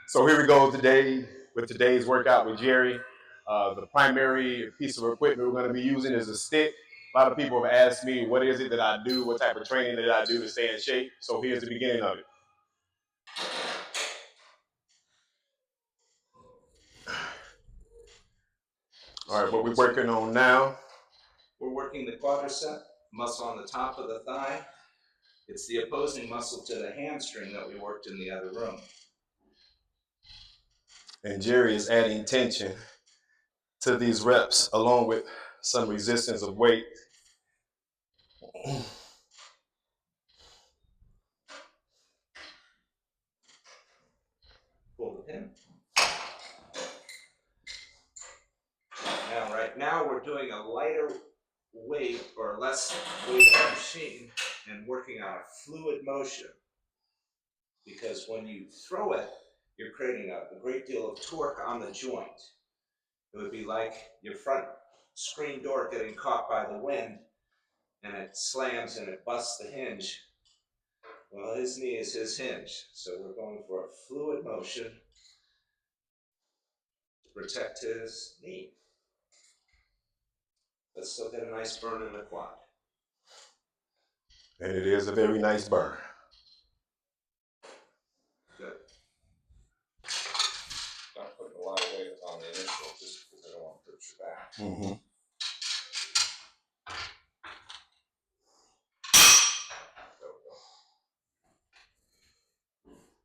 So here we go today with today's workout with Jerry. The primary piece of equipment we're going to be using is a stick. A lot of people have asked me, what is it that I do? What type of training that I do to stay in shape? So here's the beginning of it. All right, what we're working on now. We're working the quadricep muscle on the top of the thigh. It's the opposing muscle to the hamstring that we worked in the other room. And Jerry is adding tension to these reps along with some resistance of weight. Pull the pin. Now, right now, we're doing a lighter weight or less weight on the machine and working on a fluid motion. Because when you throw it, you're creating a great deal of torque on the joint. It would be like your front screen door getting caught by the wind and it slams and it busts the hinge. Well, his knee is his hinge, so we're going for a fluid motion to protect his knee. But still get a nice burn in the quad. And it is a very nice burn. Good. Not putting a lot of weight on the initial just because I don't want to hurt your back. Mm-hmm. There we go.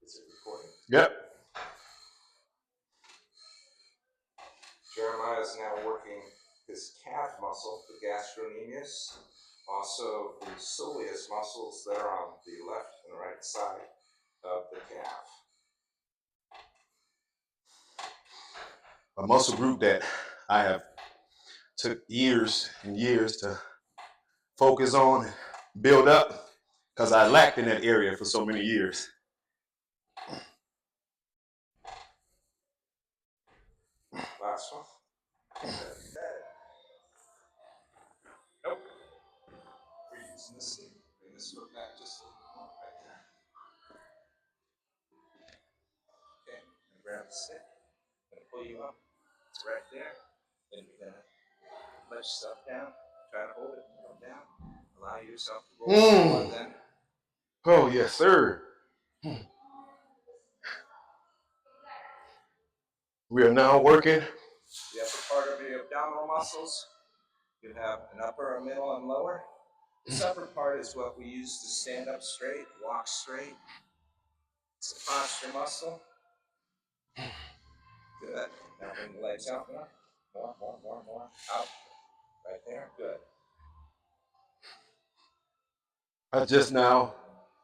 Is it recording? Yep. Jeremiah is now working his calf muscle, the gastrocnemius, also the soleus muscles that are on the left and right side of the calf. A muscle group that I have took years and years to focus on and build up because I lacked in that area for so many years. Last one. Nope. We're using this knee. Bring this foot back just right there. Okay, and grab the stick. I'm gonna pull you up. It's right there. Then you're gonna let yourself down. Try to hold it and come down. Allow yourself to roll forward then. Oh, yes, sir. We are now working. The upper part of your abdominal muscles. You have an upper, a middle, and lower. This upper part is what we use to stand up straight, walk straight. It's a posture muscle. Good. Now bring the legs out more. More. Out. Right there. Good. I just now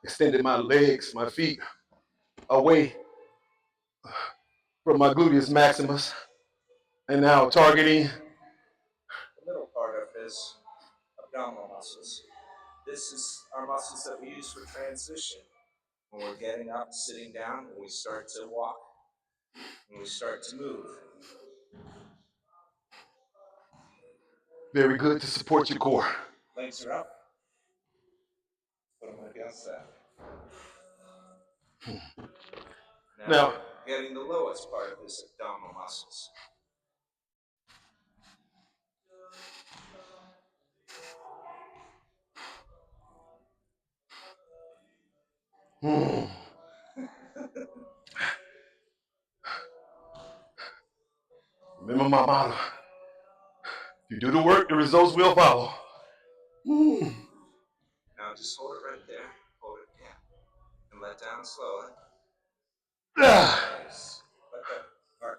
extended my legs, my feet away from my gluteus maximus and now targeting the middle part of his abdominal muscles. This is our muscles that we use for transition. When we're getting up, sitting down, when we start to walk, when we start to move. very good to support your core. Legs are up. Put them against that. Now we're getting the lowest part of his abdominal muscles. Remember my motto. If you do the work, the results will follow. Now just hold it right there. Hold it, yeah. And let down slowly. Nice.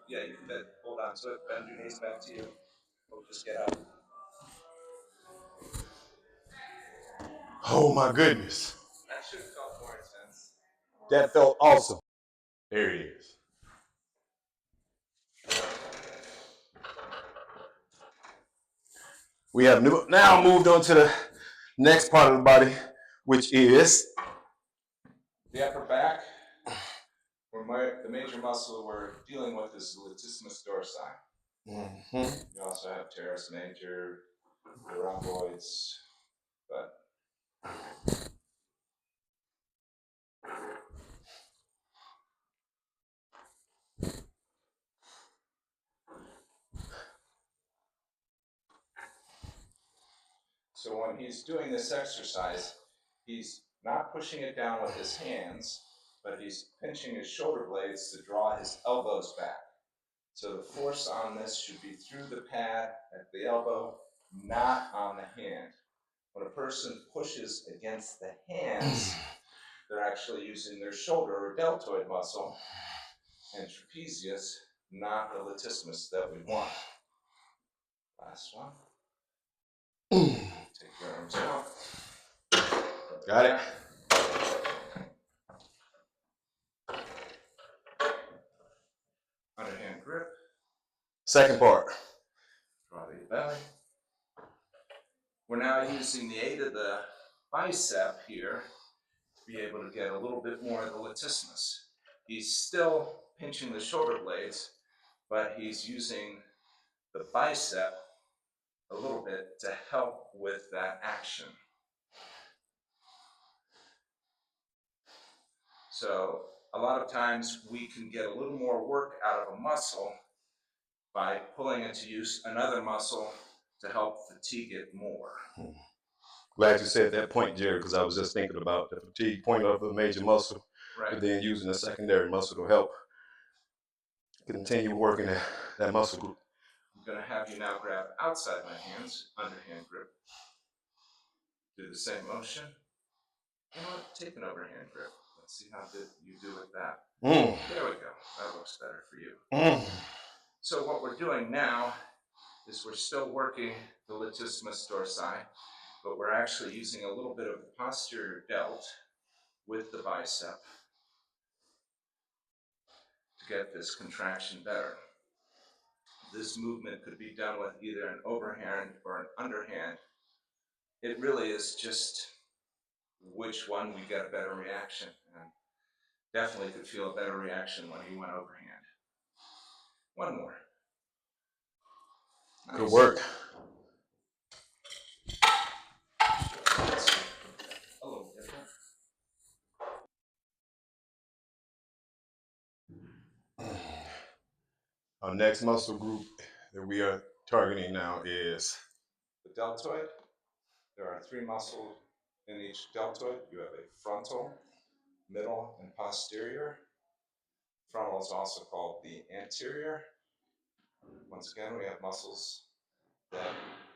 Yeah, you can hold on to it. Bend your knees back to you. We'll just get up. Oh my goodness. That should have felt more intense. That felt awesome. There it is. We have now moved on to the next part of the body, which is the upper back. The major muscle we're dealing with is the latissimus dorsi. You also have teres major, the rhomboids, but when he's doing this exercise, he's not pushing it down with his hands, but he's pinching his shoulder blades to draw his elbows back. So the force on this should be through the pad at the elbow, not on the hand. When a person pushes against the hands, they're actually using their shoulder or deltoid muscle and trapezius, not the latissimus that we want. Last one. Take your arms out. Got it. Underhand grip. Second part. Draw the belly. We're now using the aid of the bicep here to be able to get a little bit more of the latissimus. He's still pinching the shoulder blades, but he's using the bicep a little bit to help with that action. So a lot of times we can get a little more work out of a muscle by pulling into use another muscle to help fatigue it more. Glad you said that point, Jerry, because I was just thinking about the fatigue point of the major muscle, but then using the secondary muscle to help continue working that muscle group. I'm going to have you now grab outside my hands, underhand grip. Do the same motion. You know what? Take an overhand grip. Let's see how good you do with that. There we go. That looks better for you. So what we're doing now is we're still working the latissimus dorsi, but we're actually using a little bit of the posterior delt with the bicep to get this contraction better. This movement could be done with either an overhand or an underhand. It really is just which one we get a better reaction, and definitely could feel a better reaction when you went overhand. One more. Nice. Good work. A little different. Our next muscle group that we are targeting now is the deltoid. There are 3 muscles in each deltoid. You have a frontal, middle, and posterior. Frontal is also called the anterior. Once again, we have muscles that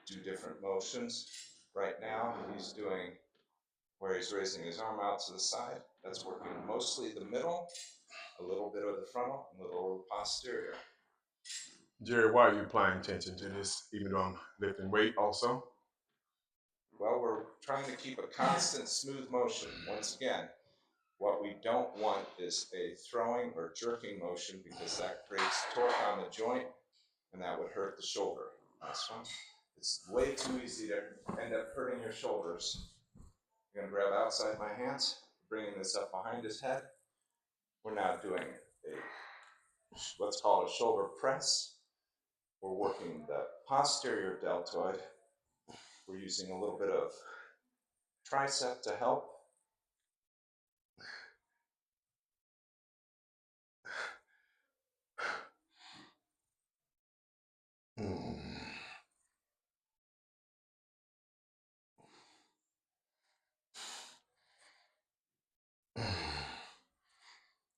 do different motions. Right now, he's doing where he's raising his arm out to the side. That's working mostly the middle, a little bit of the frontal, and a little of the posterior. Jerry, why are you applying attention to this, even though I'm lifting weight also? Well, we're trying to keep a constant, smooth motion. Once again, what we don't want is a throwing or jerking motion because that creates torque on the joint and that would hurt the shoulder. Last one. It's way too easy to end up hurting your shoulders. I'm going to grab outside my hands, bringing this up behind his head. We're now doing what's called a shoulder press. We're working the posterior deltoid. We're using a little bit of tricep to help.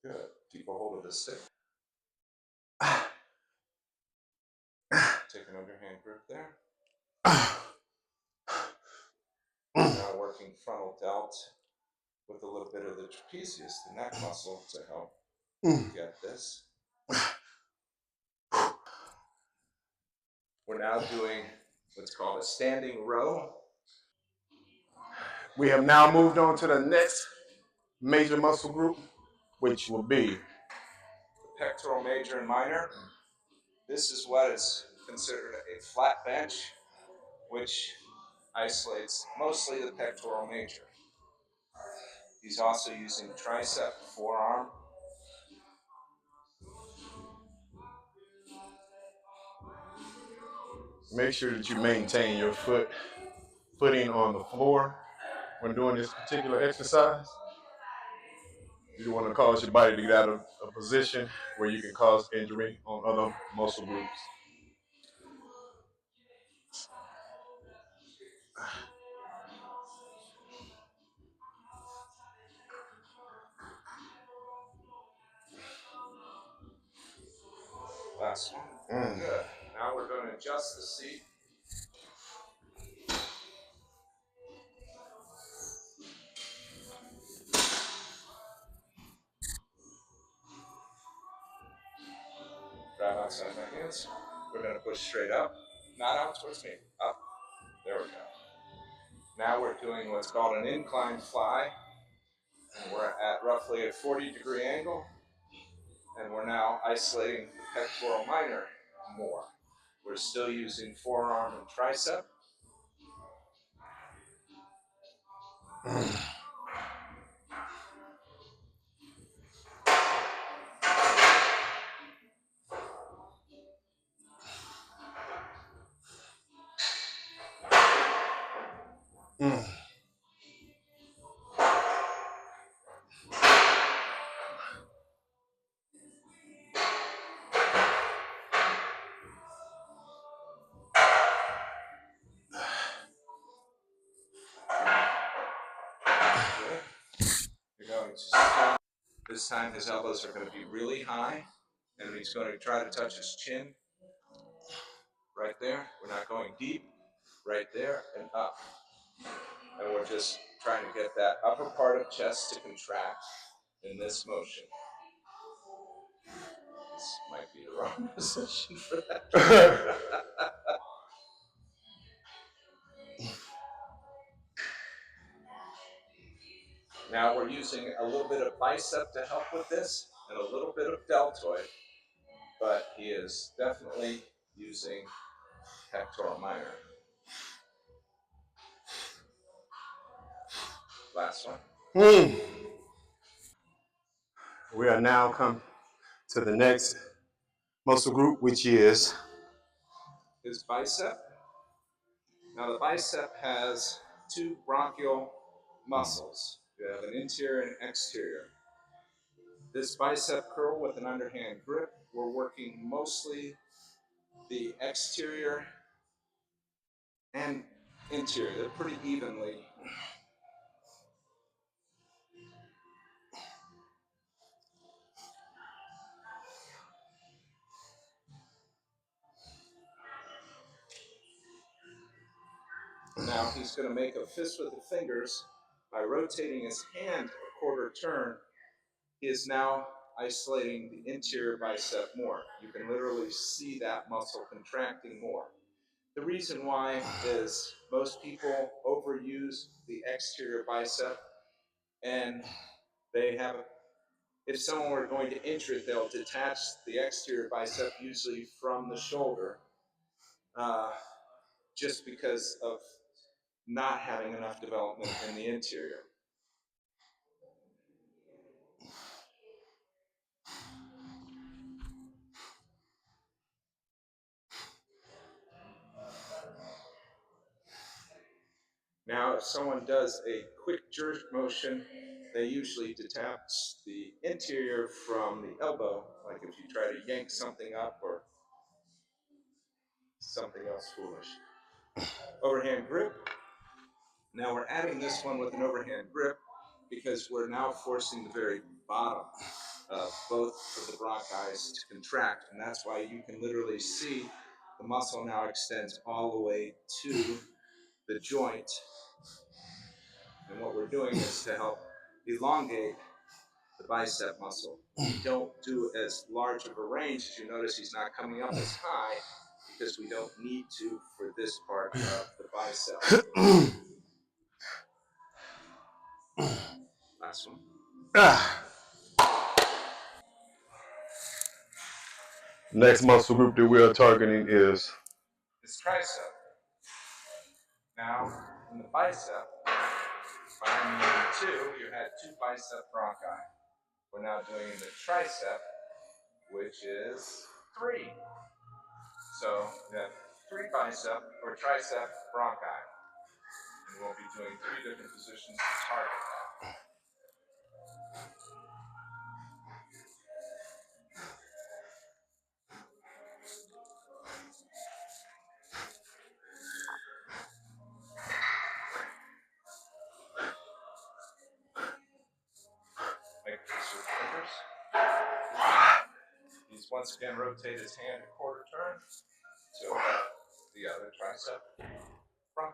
Good. Keep a hold of the stick. Take an underhand grip there. Now working frontal delt with a little bit of the trapezius, the neck muscle, to help get this. We're now doing what's called a standing row. We have now moved on to the next major muscle group, which will be the pectoral major and minor. This is what is considered a flat bench, which isolates mostly the pectoral major. He's also using tricep, forearm. Make sure that you maintain your footing on the floor when doing this particular exercise. You don't want to cause your body to get out of a position where you can cause injury on other muscle groups. Last one. Good. Now we're going to adjust the seat. Grab outside my hands. We're going to push straight up, not out towards me. Up. There we go. Now we're doing what's called an incline fly. And we're at roughly a 40-degree angle. And we're now isolating the pectoral minor more. We're still using forearm and tricep. You're going to stop. This time his elbows are going to be really high, and he's going to try to touch his chin right there. We're not going deep. Right there and up. And we're just trying to get that upper part of chest to contract in this motion. This might be the wrong position for that. Now we're using a little bit of bicep to help with this and a little bit of deltoid, but he is definitely using pectoral minor. Last one. We are now come to the next muscle group, which is his bicep. Now the bicep has two bronchial muscles. You have an interior and exterior. This bicep curl with an underhand grip, we're working mostly the exterior and interior. They're pretty evenly. Now he's going to make a fist with the fingers by rotating his hand a quarter turn. He is now isolating the interior bicep more. You can literally see that muscle contracting more. The reason why is most people overuse the exterior bicep, and they have, if someone were going to injure it, they'll detach the exterior bicep usually from the shoulder, just because of not having enough development in the interior. Now, if someone does a quick jerk motion, they usually detach the interior from the elbow, like if you try to yank something up or something else foolish. Overhand grip. Now we're adding this one with an overhand grip because we're now forcing the very bottom of both of the bronchi to contract, and that's why you can literally see the muscle now extends all the way to the joint. And what we're doing is to help elongate the bicep muscle. We don't do as large of a range. As you notice, he's not coming up as high because we don't need to for this part of the bicep. Last one. next muscle group that we are targeting is tricep. Now, in the bicep, by two, you had two bicep bronchi. We're now doing the tricep, which is three. So we have three bicep or tricep bronchi. And we'll be doing three different positions to target that. Make this with fingers. These once again rotate his hand a quarter turn to the other tricep bronchi.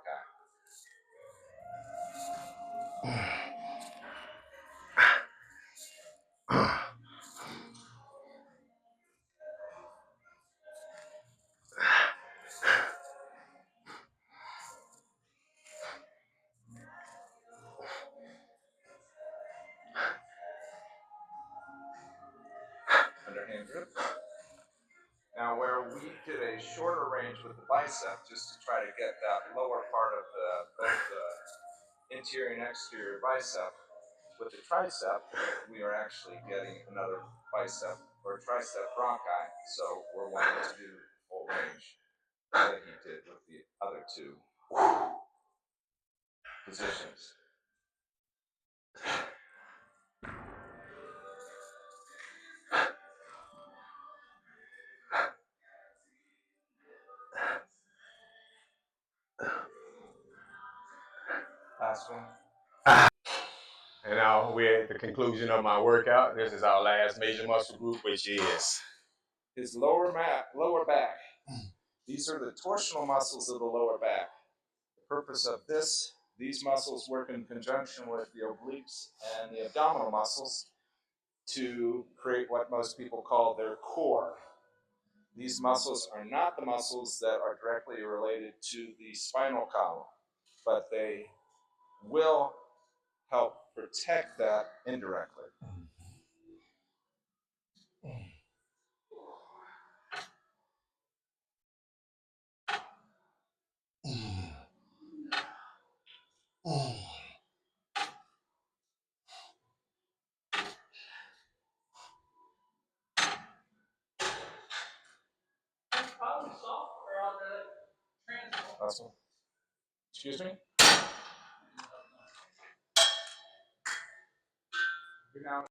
Underhand grip. Now where we did a shorter range with the bicep just to try to get that lower part of both the interior and exterior bicep, with the tricep, we are actually getting another bicep or tricep bronchi, so we're wanting to do full range that he did with the other two positions. Last one. And now we're at the conclusion of my workout. This is our last major muscle group, which is his lower back. These are the torsional muscles of the lower back. The purpose of these muscles work in conjunction with the obliques and the abdominal muscles to create what most people call their core. These muscles are not the muscles that are directly related to the spinal column, but they will help protect that indirectly. Awesome. Excuse me? Now